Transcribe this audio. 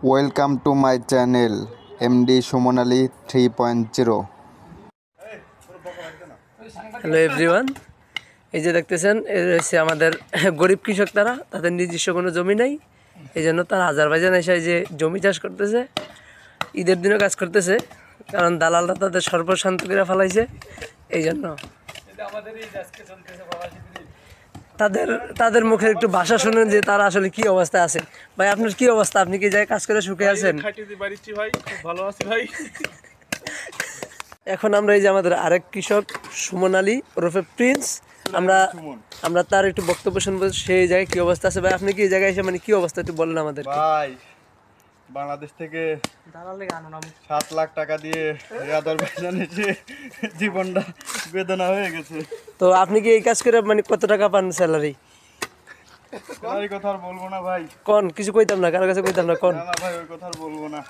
Welcome to my channel MD Suman Ali 3.0। Hello everyone, এই যে দেখতেছেন এ হচ্ছে আমাদের গরিব কৃষক। তাদের নিজস্ব কোনো জমি নেই, এই জন্য তারা আজারবাইজান এসে যে জমি চাষ করতেছে, ঈদের দিনও কাজ করতেছে, কারণ দালালরা তাদের সর্বশান্ত করে ফেলাইছে। এই জন্য তাদের তাদের মুখে একটু ভাষা শুনেন যে তারা আসলে কি অবস্থায় আছে। ভাই, আপনার কি অবস্থা? আপনি কি যায় কাজ করে সুখে আছেন? ভাই খুব ভালো আছি ভাই। এখন আমরা এই যে আমাদের আরেক কৃষক সুমন আলী ওরফে প্রিন্স, আমরা আমরা তার একটু বক্তব্য শুনবো সেই জায়গায় কি অবস্থা আছে। ভাই, আপনি কি এই জায়গায় এসে মানে কি অবস্থা একটু বলেন আমাদের। ভাই বাংলাদেশ থেকে 7 লাখ টাকা দিয়ে আজারবাইজান এসে জীবনটা বেদনা হয়ে গেছে। তো আপনি কি এই কাজ করে মানে কত টাকা পান স্যালারি? স্যালারি কথা আর বলবো না ভাই, কোন কিছু কইতাম না, কারো কাছে কইতাম না কোন। না ভাই ওই কথা আর বলবো না।